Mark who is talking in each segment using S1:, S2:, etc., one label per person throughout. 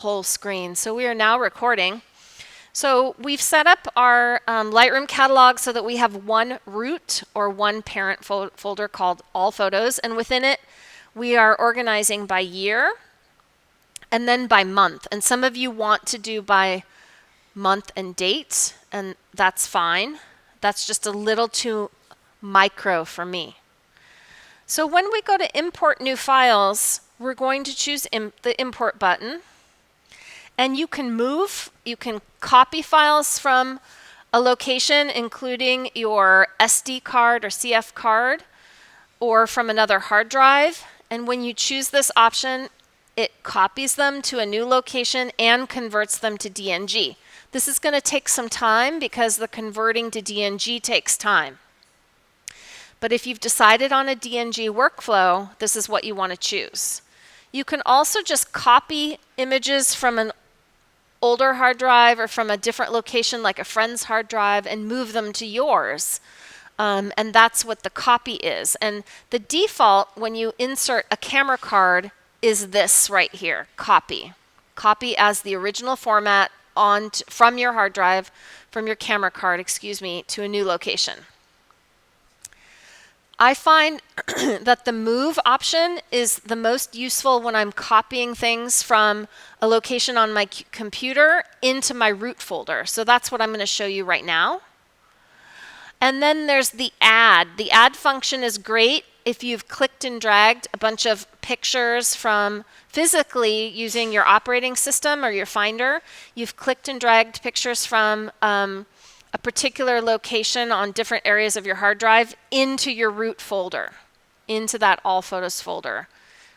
S1: whole screen. So we are now recording. So we've set up our Lightroom catalog so that we have one root or one parent folder called All Photos, and within it we are organizing by year and then by month. And some of you want to do by month and date, and that's fine. That's just a little too micro for me. So when we go to import new files, we're going to choose the import button. And you can copy files from a location, including your SD card or CF card, or from another hard drive. And when you choose this option, it copies them to a new location and converts them to DNG. This is going to take some time because the converting to DNG takes time. But if you've decided on a DNG workflow, this is what you want to choose. You can also just copy images from an older hard drive or from a different location like a friend's hard drive and move them to yours. And that's what the copy is. And the default when you insert a camera card is this right here, copy. Copy as the original format from your hard drive, from your camera card, excuse me, to a new location. I find that the move option is the most useful when I'm copying things from a location on my computer into my root folder. So that's what I'm going to show you right now. And then there's the add. The add function is great if you've clicked and dragged a bunch of pictures from physically using your operating system or your Finder. You've clicked and dragged pictures from a particular location on different areas of your hard drive into your root folder, into that All Photos folder.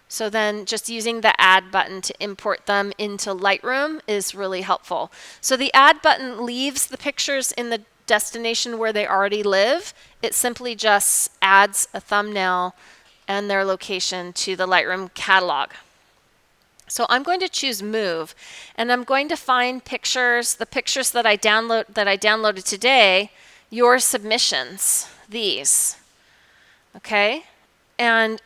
S1: So then just using the Add button to import them into Lightroom is really helpful. So the Add button leaves the pictures in the destination where they already live. It simply just adds a thumbnail and their location to the Lightroom catalog. So I'm going to choose Move, and I'm going to find pictures, the pictures that I downloaded today, your submissions, these. Okay? And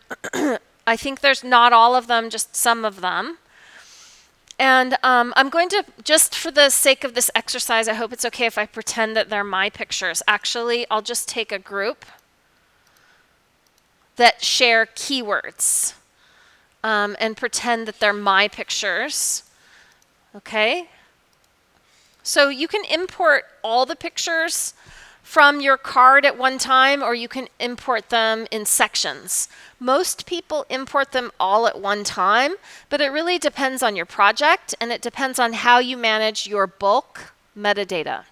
S1: I think there's not all of them, just some of them. And I'm going to, just for the sake of this exercise, I hope it's okay if I pretend that they're my pictures. Actually, I'll just take a group that share keywords. And pretend that they're my pictures. Okay? So you can import all the pictures from your card at one time, or you can import them in sections. Most people import them all at one time, but it really depends on your project, and it depends on how you manage your bulk metadata.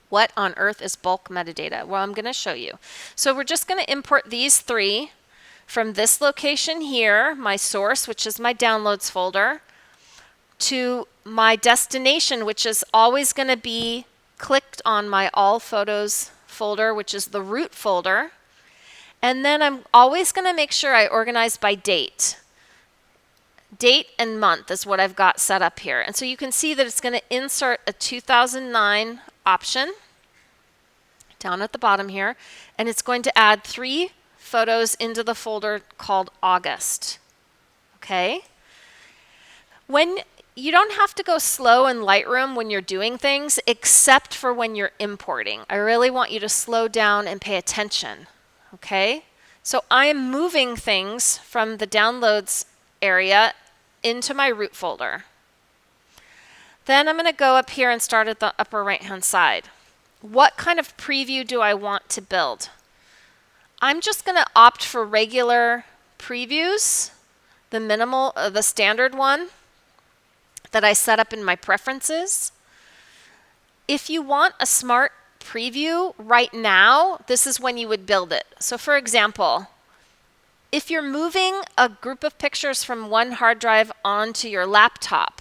S1: What on earth is bulk metadata? Well, I'm going to show you. So we're just going to import these three from this location here, my source, which is my downloads folder, to my destination, which is always going to be clicked on my All Photos folder, which is the root folder. And then I'm always going to make sure I organize by date. Date and month is what I've got set up here. And so you can see that it's going to insert a 2009 option down at the bottom here, and it's going to add 3 photos into the folder called August. Okay? When you don't have to go slow in Lightroom when you're doing things, except for when you're importing. I really want you to slow down and pay attention. Okay? So I am moving things from the downloads area into my root folder. Then I'm going to go up here and start at the upper right hand side. What kind of preview do I want to build? I'm just going to opt for regular previews, the standard one that I set up in my preferences. If you want a smart preview right now, this is when you would build it. So for example, if you're moving a group of pictures from one hard drive onto your laptop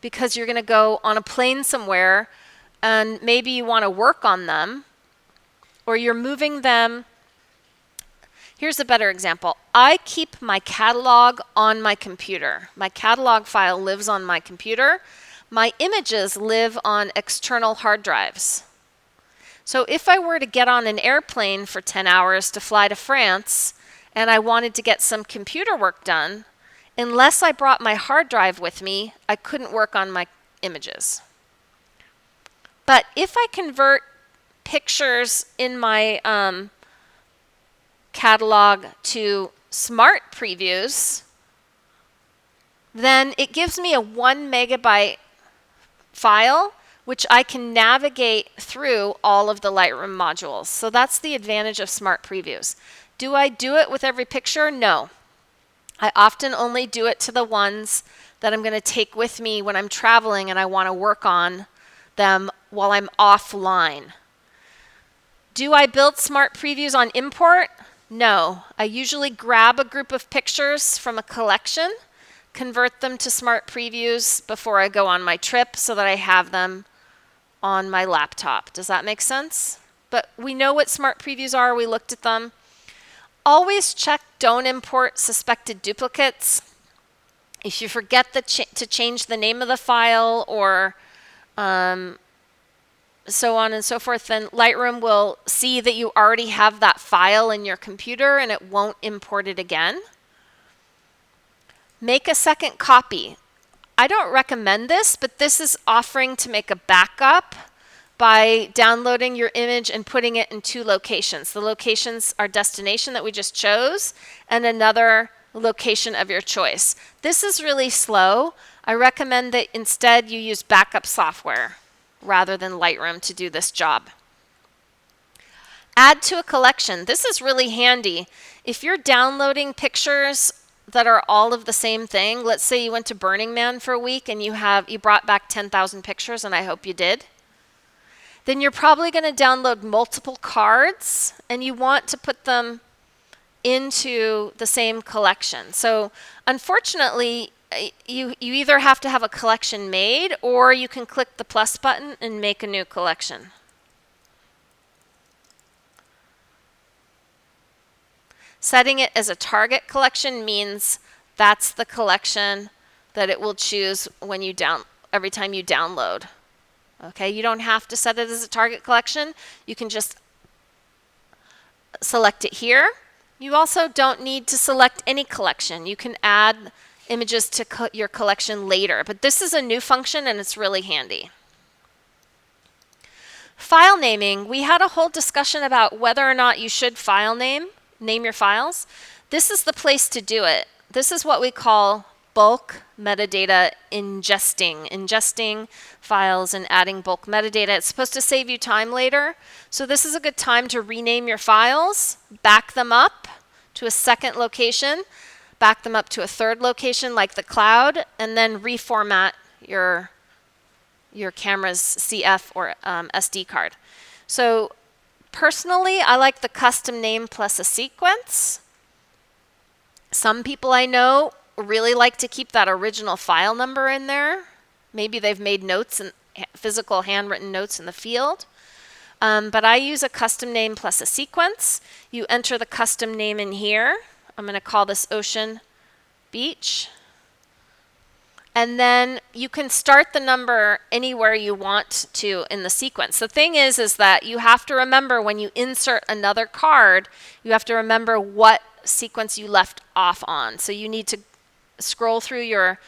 S1: because you're going to go on a plane somewhere and maybe you want to work on them, or you're moving them. Here's a better example. I keep my catalog on my computer. My catalog file lives on my computer. My images live on external hard drives. So if I were to get on an airplane for 10 hours to fly to France and I wanted to get some computer work done, Unless I brought my hard drive with me, I couldn't work on my images. But if I convert pictures in my catalog to smart previews, then it gives me a 1 megabyte file, which I can navigate through all of the Lightroom modules. So that's the advantage of smart previews. Do I do it with every picture? No. I often only do it to the ones that I'm going to take with me when I'm traveling and I want to work on them while I'm offline. Do I build smart previews on import? No. I usually grab a group of pictures from a collection, convert them to smart previews before I go on my trip so that I have them on my laptop. Does that make sense? But we know what smart previews are. We looked at them. Always check don't import suspected duplicates. If you forget to change the name of the file or so on and so forth, then Lightroom will see that you already have that file in your computer and it won't import it again. Make a second copy. I don't recommend this, but this is offering to make a backup by downloading your image and putting it in 2 locations. The locations are destination that we just chose and another location of your choice. This is really slow. I recommend that instead you use backup software rather than Lightroom to do this job. Add to a collection. This is really handy. If you're downloading pictures that are all of the same thing, let's say you went to Burning Man for a week and you brought back 10,000 pictures, and I hope you did, then you're probably going to download multiple cards and you want to put them into the same collection. So unfortunately, you either have to have a collection made or you can click the plus button and make a new collection. Setting it as a target collection means that's the collection that it will choose when you every time you download. Okay, you don't have to set it as a target collection. You can just select it here. You also don't need to select any collection. You can add images to your collection later, but this is a new function and it's really handy. File naming. We had a whole discussion about whether or not you should name your files. This is the place to do it. This is what we call bulk metadata ingesting files and adding bulk metadata. It's supposed to save you time later. So this is a good time to rename your files, back them up to a second location, back them up to a third location like the cloud, and then reformat your camera's CF or SD card. So personally, I like the custom name plus a sequence. Some people I know really like to keep that original file number in there. Maybe they've made notes and physical handwritten notes in the field. But I use a custom name plus a sequence. You enter the custom name in here. I'm going to call this Ocean Beach. And then you can start the number anywhere you want to in the sequence. The thing is that you have to remember when you insert another card, you have to remember what sequence you left off on. So you need to scroll through your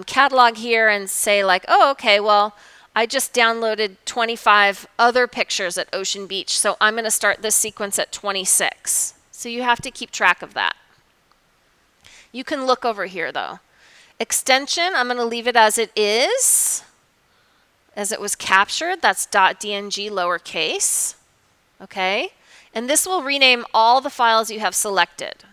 S1: catalog here and say like, oh, okay, well, I just downloaded 25 other pictures at Ocean Beach, so I'm going to start this sequence at 26. So you have to keep track of that. You can look over here though. Extension, I'm going to leave it as it is, as it was captured. That's .dng lowercase. Okay? And this will rename all the files you have selected.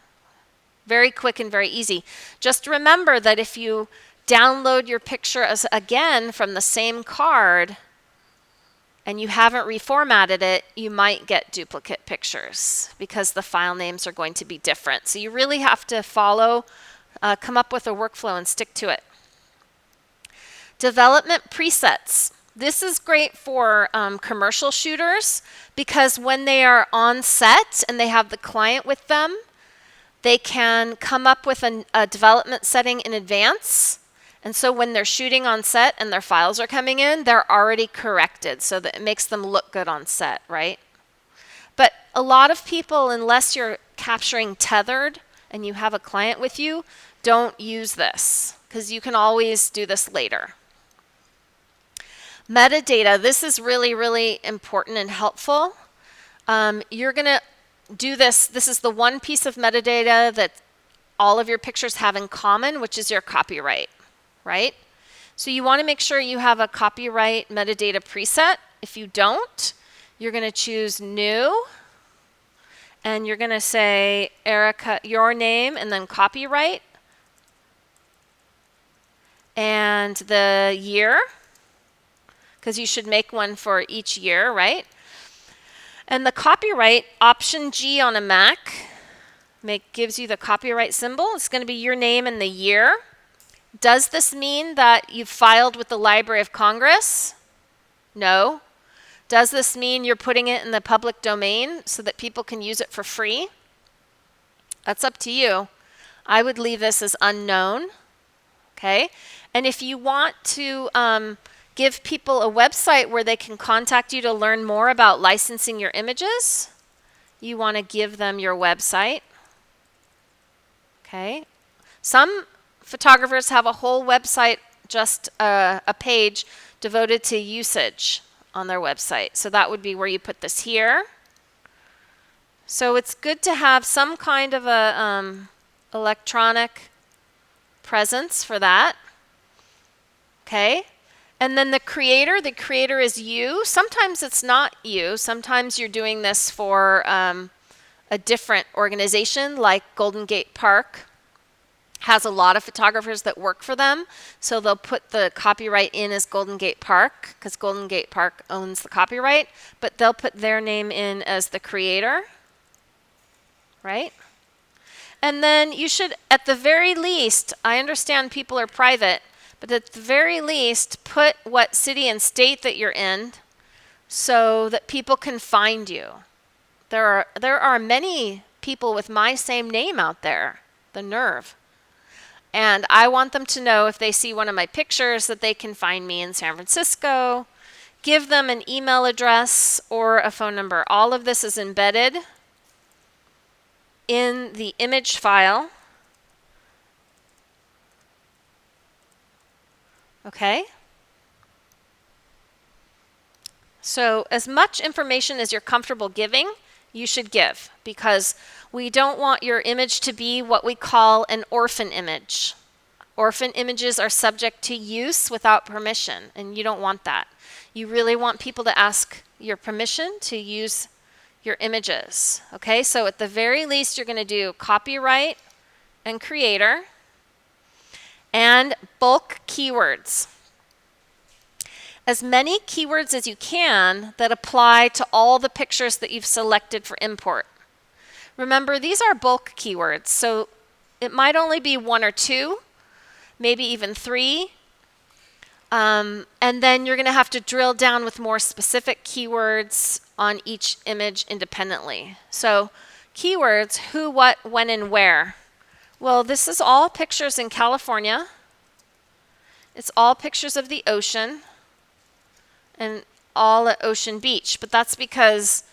S1: Very quick and very easy. Just remember that if you download your picture again from the same card and you haven't reformatted it, you might get duplicate pictures because the file names are going to be different. So you really have to come up with a workflow and stick to it. Development presets. This is great for commercial shooters because when they are on set and they have the client with them, they can come up with a development setting in advance. And so when they're shooting on set and their files are coming in, they're already corrected so that it makes them look good on set, right? But a lot of people, unless you're capturing tethered and you have a client with you, don't use this because you can always do this later. Metadata, this is really, really important and helpful. You're going to do this. This is the one piece of metadata that all of your pictures have in common, which is your copyright, right? So you want to make sure you have a copyright metadata preset. If you don't, you're going to choose New, and you're going to say Erica, your name, and then copyright, and the year, because you should make one for each year, right? And the copyright, Option G on a Mac, gives you the copyright symbol. It's going to be your name and the year. Does this mean that you've filed with the Library of Congress? No. Does this mean you're putting it in the public domain so that people can use it for free? That's up to you. I would leave this as unknown. Okay? And if you want to give people a website where they can contact you to learn more about licensing your images, you want to give them your website. Okay? Some photographers have a whole website, just a page devoted to usage on their website. So that would be where you put this here. So it's good to have some kind of a electronic presence for that. Okay? And then the creator is you. Sometimes it's not you. Sometimes you're doing this for a different organization, like Golden Gate Park has a lot of photographers that work for them. So they'll put the copyright in as Golden Gate Park because Golden Gate Park owns the copyright, but they'll put their name in as the creator, right? And then you should, at the very least, I understand people are private, but at the very least, put what city and state that you're in so that people can find you. There are many people with my same name out there, the nerve. And I want them to know if they see one of my pictures that they can find me in San Francisco. Give them an email address or a phone number. All of this is embedded in the image file. Okay? So as much information as you're comfortable giving, you should give, because we don't want your image to be what we call an orphan image. Orphan images are subject to use without permission, and you don't want that. You really want people to ask your permission to use your images. Okay, so at the very least, you're going to do copyright and creator and bulk keywords. As many keywords as you can that apply to all the pictures that you've selected for import. Remember, these are bulk keywords, so it might only be 1 or 2, maybe even 3. And then you're going to have to drill down with more specific keywords on each image independently. So keywords, who, what, when, and where. Well, this is all pictures in California. It's all pictures of the ocean and all at Ocean Beach, but that's because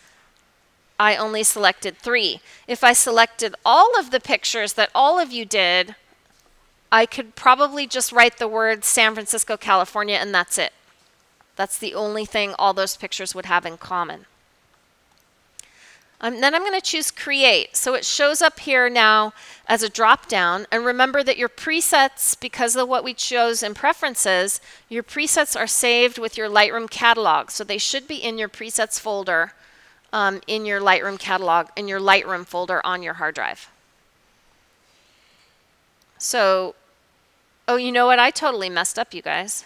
S1: I only selected 3. If I selected all of the pictures that all of you did, I could probably just write the word San Francisco, California, and that's it. That's the only thing all those pictures would have in common. Then I'm going to choose Create. So it shows up here now as a drop-down. And remember that your presets, because of what we chose in Preferences, your presets are saved with your Lightroom catalog. So they should be in your presets folder, in your Lightroom catalog, in your Lightroom folder on your hard drive. So, oh, you know what? I totally messed up, you guys.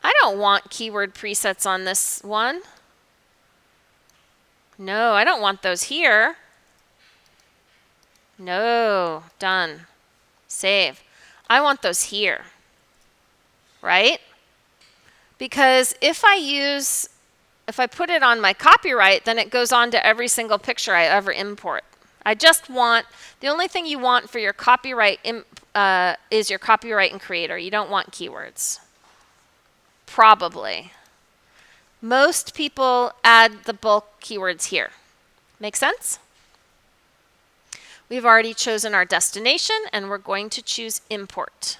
S1: I don't want keyword presets on this one. No, I don't want those here. No, done. Save. I want those here, right? Because if I put it on my copyright, then it goes on to every single picture I ever import. I just want, the only thing you want for your copyright is your copyright and creator. You don't want keywords. Probably. Most people add the bulk keywords here. Make sense? We've already chosen our destination and we're going to choose import.